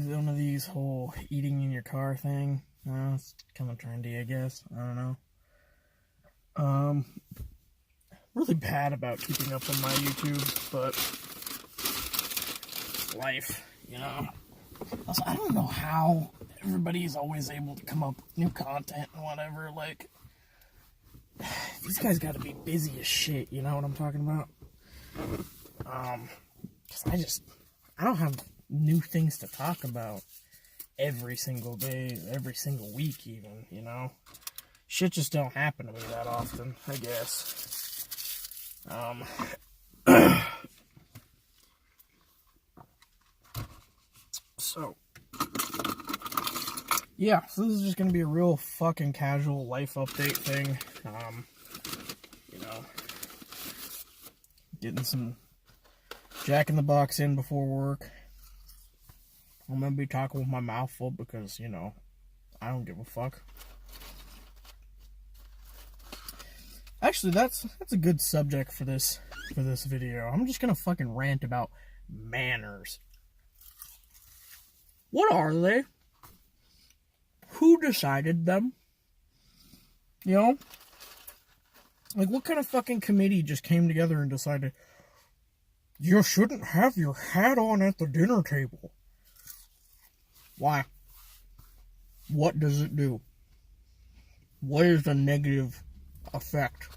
do one of these whole eating in your car thing. It's kind of trendy, I guess. I don't know. Really bad about keeping up on my YouTube, but life, you know. Also, I don't know how everybody's always able to come up with new content and whatever. Like, these guys got to be busy as shit. You know what I'm talking about? 'Cause I don't have new things to talk about every single day, every single week even, you know? Shit just don't happen to me that often, I guess. So, yeah, so this is just gonna be a real fucking casual life update thing. You know, getting some Jack in the Box in before work. I'm gonna be talking with my mouth full because, you know, I don't give a fuck. Actually, that's a good subject for this video. I'm just gonna fucking rant about manners. What are they? Who decided them? You know? Like, what kind of fucking committee just came together and decided, you shouldn't have your hat on at the dinner table? Why? What does it do? What is the negative effect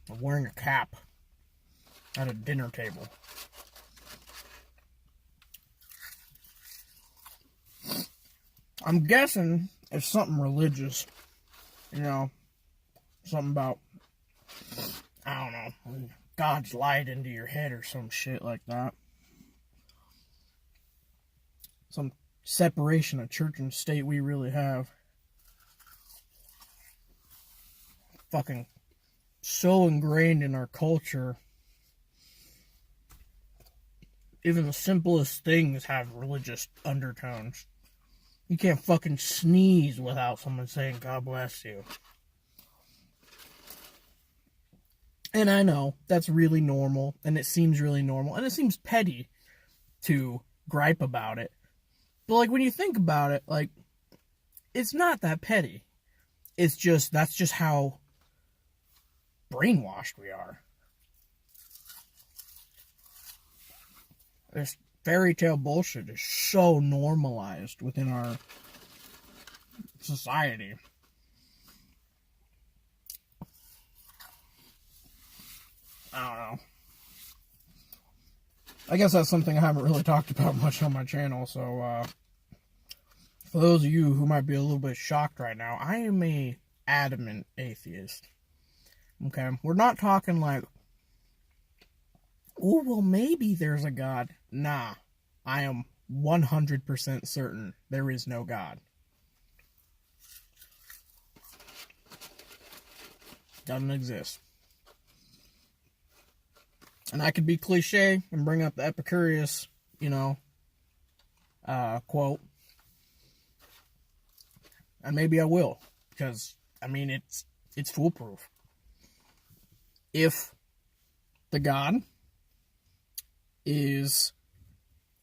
of wearing a cap at a dinner table? I'm guessing it's something religious. You know, something about, I don't know, God's lied into your head or some shit like that. Some separation of church and state we really have. Fucking so ingrained in our culture. Even the simplest things have religious undertones. You can't fucking sneeze without someone saying, God bless you. And I know, that's really normal, and it seems really normal, and it seems petty to gripe about it. But, like, when you think about it, like, it's not that petty. It's just, that's just how brainwashed we are. This fairy tale bullshit is so normalized within our society. I don't know. I guess that's something I haven't really talked about much on my channel, so, for those of you who might be a little bit shocked right now, I am a adamant atheist. Okay? We're not talking like, oh, well, maybe there's a God. Nah. I am 100% certain there is no God. Doesn't exist. And I could be cliche and bring up the Epicurus, you know, quote. And maybe I will. Because, I mean, it's foolproof. If the God is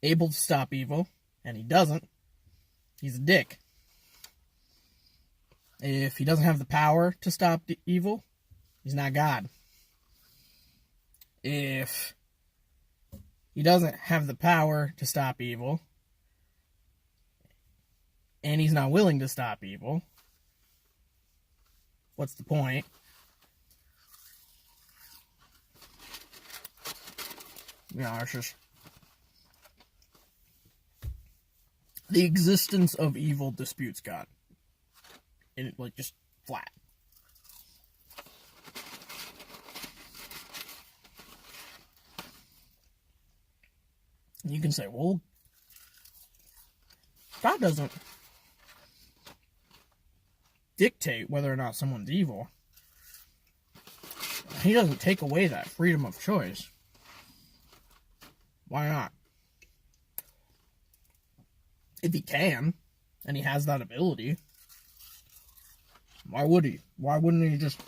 able to stop evil, and he doesn't, he's a dick. If he doesn't have the power to stop the evil, he's not God. If he doesn't have the power to stop evil, and he's not willing to stop evil, what's the point? You know, it's just, the existence of evil disputes God. And it, like, just flat. You can say, well, God doesn't dictate whether or not someone's evil. He doesn't take away that freedom of choice. Why not? If he can, and he has that ability, why would he? Why wouldn't he just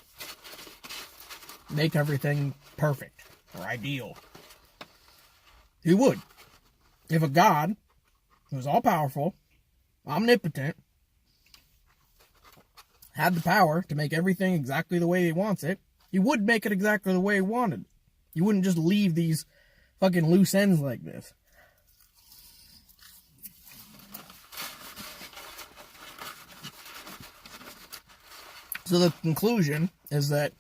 make everything perfect or ideal? He would. If a God who's all powerful, omnipotent, had the power to make everything exactly the way he wants it, he would make it exactly the way he wanted. He wouldn't just leave these fucking loose ends like this. So the conclusion is that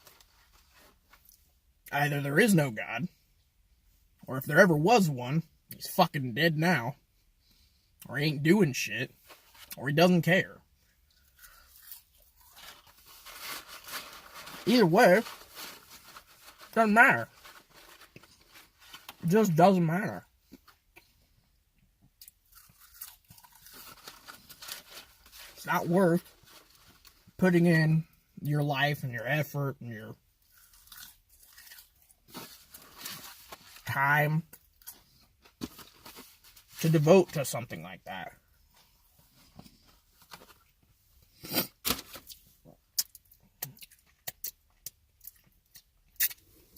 either there is no God, or if there ever was one, he's fucking dead now, or he ain't doing shit, or he doesn't care. Either way, doesn't matter. It just doesn't matter. It's not worth putting in your life and your effort and your time to devote to something like that.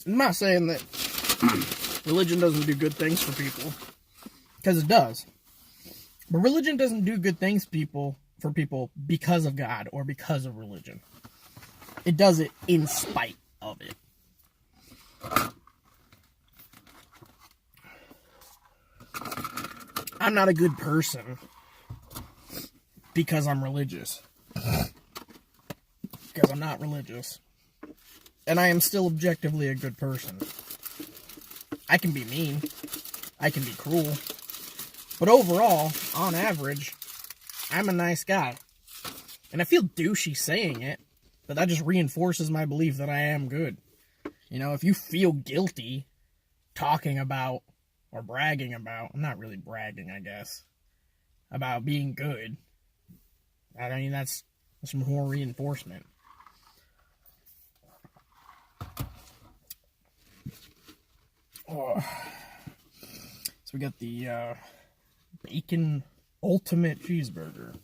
I'm not saying that religion doesn't do good things for people, because it does. But religion doesn't do good things for people because of God or because of religion. It does it in spite of it. I'm not a good person because I'm religious. Because I'm not religious. And I am still objectively a good person. I can be mean. I can be cruel. But overall, on average, I'm a nice guy. And I feel douchey saying it, but that just reinforces my belief that I am good. You know, if you feel guilty talking about or bragging about, I'm not really bragging, I guess, about being good, I mean, that's some more reinforcement. Oh. So we got the bacon ultimate cheeseburger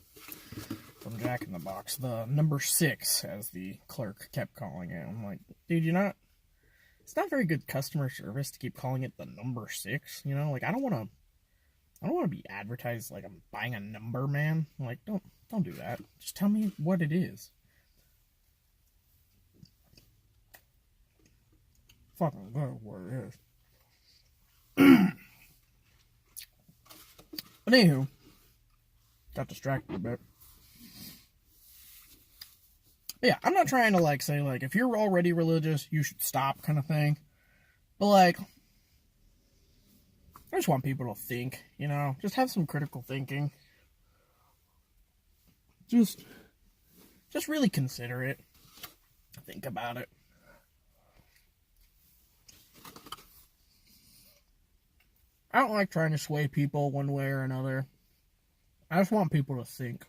from Jack in the Box. The number 6, as the clerk kept calling it. I'm like, dude, it's not very good customer service to keep calling it the number 6. You know, like, I don't want to be advertised like I'm buying a number, man. Like, don't do that. Just tell me what it is. Fucking know what it is. But anywho, got distracted a bit. But yeah, I'm not trying to like say like if you're already religious, you should stop kind of thing. But like, I just want people to think, you know, just have some critical thinking. Just really consider it. Think about it. I don't like trying to sway people one way or another. I just want people to think.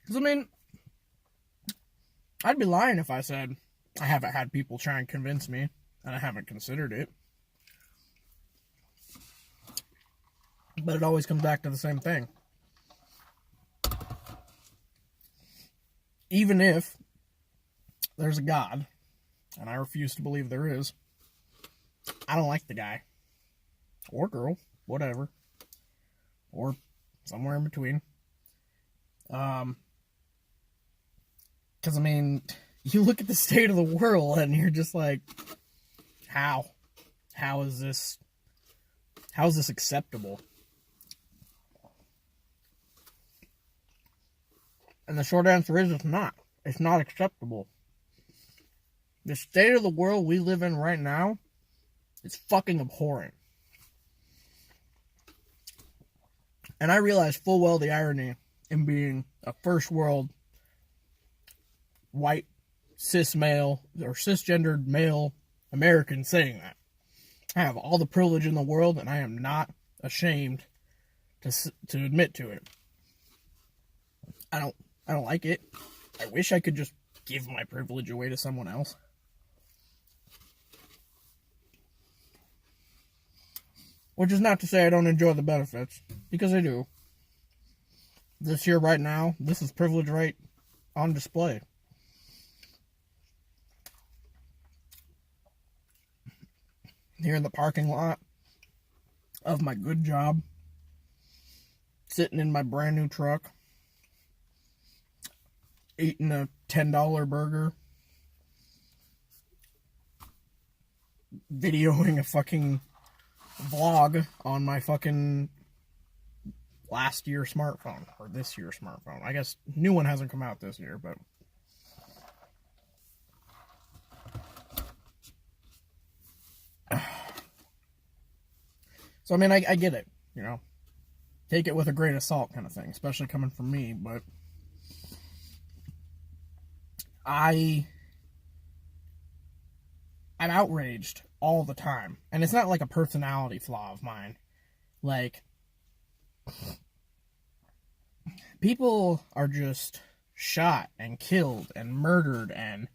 Because, I mean, I'd be lying if I said I haven't had people try and convince me, and I haven't considered it. But it always comes back to the same thing. Even if there's a God, and I refuse to believe there is, I don't like the guy. Or girl. Whatever. Or somewhere in between. Because, I mean, you look at the state of the world and you're just like, how? How is this acceptable? And the short answer is it's not. It's not acceptable. The state of the world we live in right now is fucking abhorrent. And I realize full well the irony in being a first world white cis male or cisgendered male American saying that. I have all the privilege in the world and I am not ashamed to admit to it. I don't like it. I wish I could just give my privilege away to someone else. Which is not to say I don't enjoy the benefits, because I do. This year, right now, this is privilege right on display. Here in the parking lot, of my good job, sitting in my brand new truck, eating a $10 burger, videoing a fucking vlog on my fucking last year smartphone, or this year smartphone. I guess new one hasn't come out this year, but so I mean, I get it, you know, take it with a grain of salt kind of thing, especially coming from me, but I'm outraged all the time, and it's not like a personality flaw of mine. Like, people are just shot and killed and murdered, and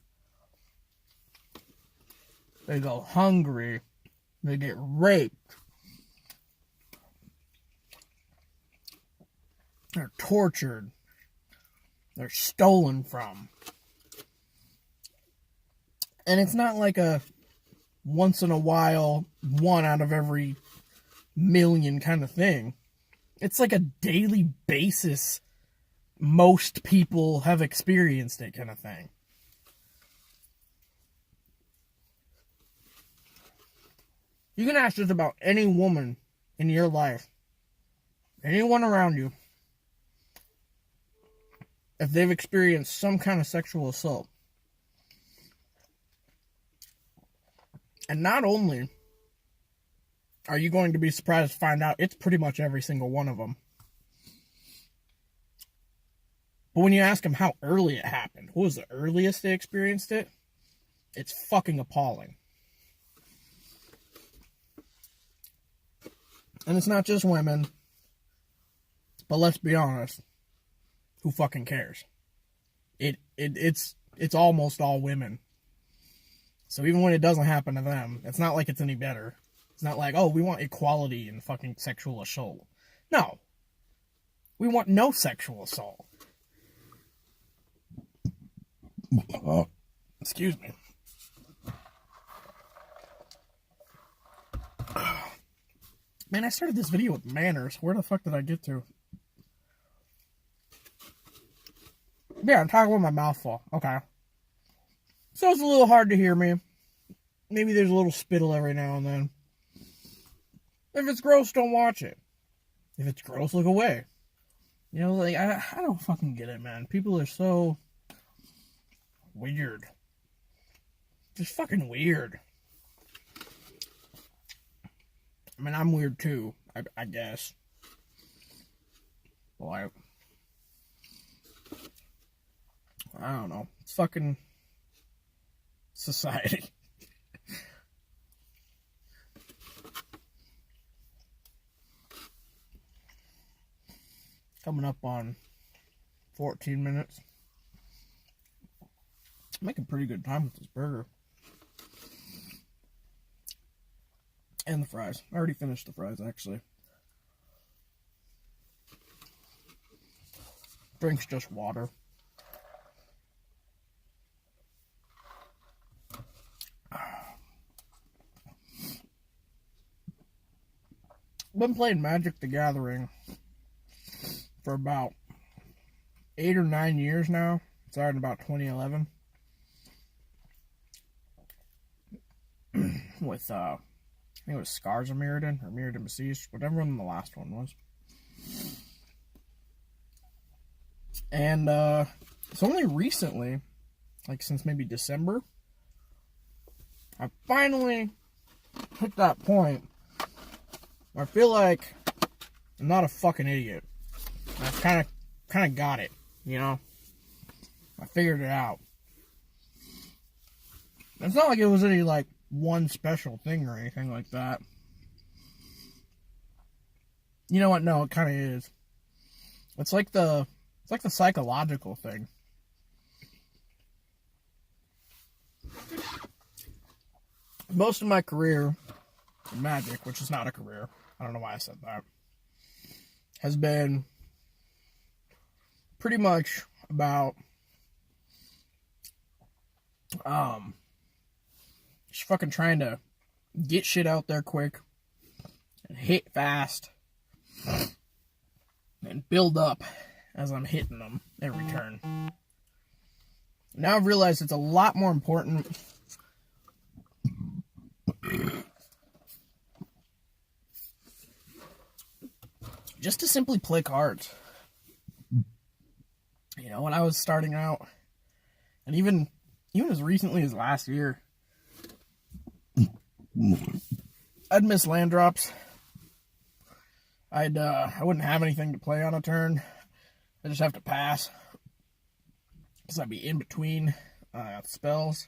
they go hungry, they get raped, they're tortured, they're stolen from. And it's not like a once in a while, one out of every million kind of thing. It's like a daily basis, most people have experienced it kind of thing. You can ask just about any woman in your life, anyone around you, if they've experienced some kind of sexual assault. And not only are you going to be surprised to find out it's pretty much every single one of them, but when you ask them how early it happened, what was the earliest they experienced it, it's fucking appalling. And it's not just women, but let's be honest, who fucking cares? It's almost all women. So even when it doesn't happen to them, it's not like it's any better. It's not like, oh, we want equality in fucking sexual assault. No. We want no sexual assault. Oh, excuse me. Man, I started this video with manners. Where the fuck did I get to? Yeah, I'm talking with my mouth full. Okay. So it's a little hard to hear me. Maybe there's a little spittle every now and then. If it's gross, don't watch it. If it's gross, look away. You know, like, I don't fucking get it, man. People are so weird. Just fucking weird. I mean, I'm weird too, I guess. Well, I don't know. It's fucking society. Coming up on 14 minutes. I'm making pretty good time with this burger. And the fries. I already finished the fries, actually. Drink's just water. Been playing Magic the Gathering for about 8 or 9 years now. Started in about 2011. With, I think it was Scars of Mirrodin, or Mirrodin Besieged, whatever one the last one was. And, it's only recently, like since maybe December, I finally hit that point where I feel like I'm not a fucking idiot. I've kind of got it, you know? I figured it out. It's not like it was any, like, one special thing or anything like that. You know what? No, it kind of is. It's like the psychological thing. Most of my career in Magic, which is not a career, I don't know why I said that, has been pretty much about just fucking trying to get shit out there quick and hit fast and build up as I'm hitting them every turn. Now I've realized it's a lot more important just to simply play cards. You know, when I was starting out, and even as recently as last year, I'd miss land drops. I wouldn't have anything to play on a turn. I just have to pass because I'd be in between spells.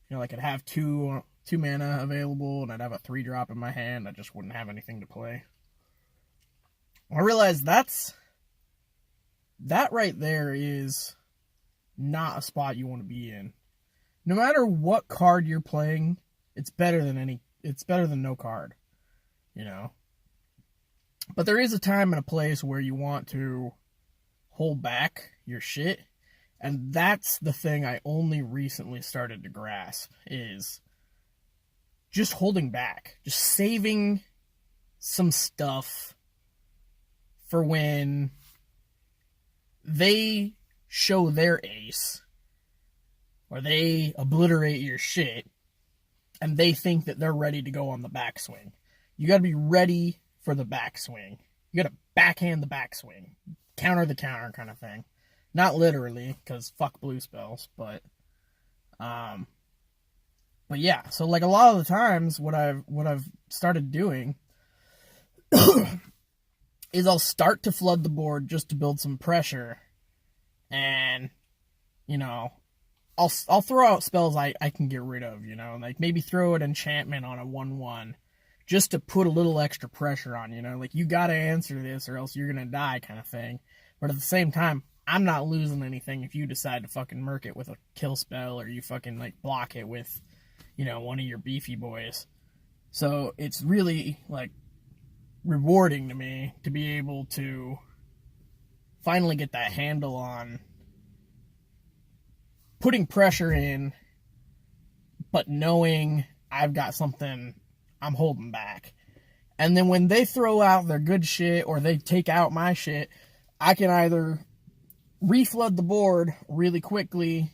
You know, like I'd have two mana available, and I'd have a 3-drop in my hand. I just wouldn't have anything to play. I realized that right there is not a spot you want to be in. No matter what card you're playing, it's better than no card, you know. But there is a time and a place where you want to hold back your shit, and that's the thing I only recently started to grasp, is just holding back, just saving some stuff for when they show their ace, or they obliterate your shit, and they think that they're ready to go on the backswing. You gotta be ready for the backswing. You gotta backhand the backswing. Counter the counter kind of thing. Not literally, because fuck blue spells, but yeah, so like a lot of the times what I've started doing is I'll start to flood the board just to build some pressure, and, you know, I'll throw out spells I can get rid of, you know, like maybe throw an enchantment on a 1/1 just to put a little extra pressure on, you know, like you gotta answer this or else you're gonna die kind of thing. But at the same time, I'm not losing anything if you decide to fucking murk it with a kill spell, or you fucking like block it with, you know, one of your beefy boys. So it's really like rewarding to me to be able to finally get that handle on putting pressure in, but knowing I've got something I'm holding back. And then when they throw out their good shit or they take out my shit, I can either reflood the board really quickly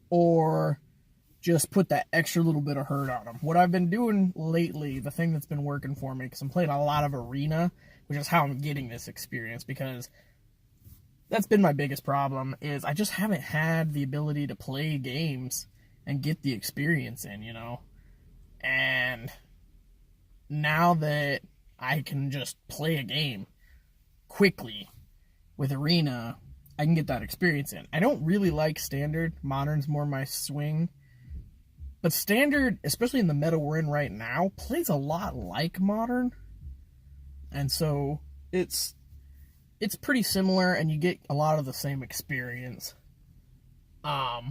or just put that extra little bit of hurt on them. What I've been doing lately, the thing that's been working for me, because I'm playing a lot of Arena, which is how I'm getting this experience, because that's been my biggest problem, is I just haven't had the ability to play games and get the experience in, you know? And now that I can just play a game quickly with Arena, I can get that experience in. I don't really like Standard. Modern's more my swing. But Standard, especially in the meta we're in right now, plays a lot like Modern. And so it's pretty similar, and you get a lot of the same experience. I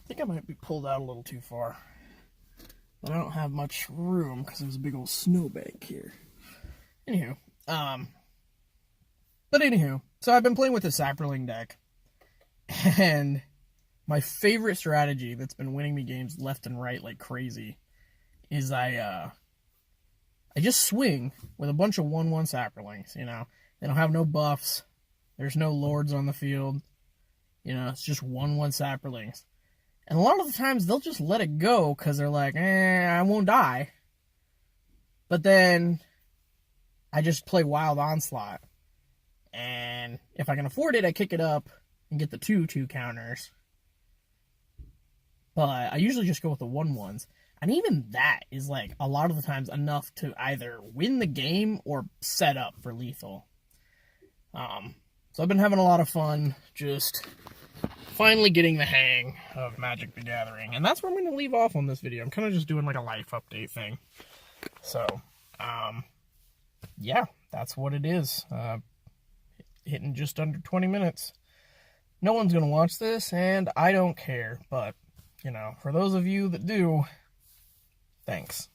think I might be pulled out a little too far. But I don't have much room because there's a big old snowbank here. Anywho, so I've been playing with the Saproling deck. And my favorite strategy that's been winning me games left and right like crazy is I just swing with a bunch of 1/1 Saprolings, you know. They don't have no buffs. There's no lords on the field. You know, it's just 1/1 Saprolings. And a lot of the times they'll just let it go because they're like, I won't die. But then I just play Wild Onslaught. And if I can afford it, I kick it up and get the 2/2 counters. But I usually just go with the 1/1s. And even that is, like, a lot of the times enough to either win the game or set up for lethal. So I've been having a lot of fun just finally getting the hang of Magic the Gathering. And that's where I'm going to leave off on this video. I'm kind of just doing, like, a life update thing. So, yeah, that's what it is. Hitting just under 20 minutes. No one's going to watch this, and I don't care. But, you know, for those of you that do, thanks.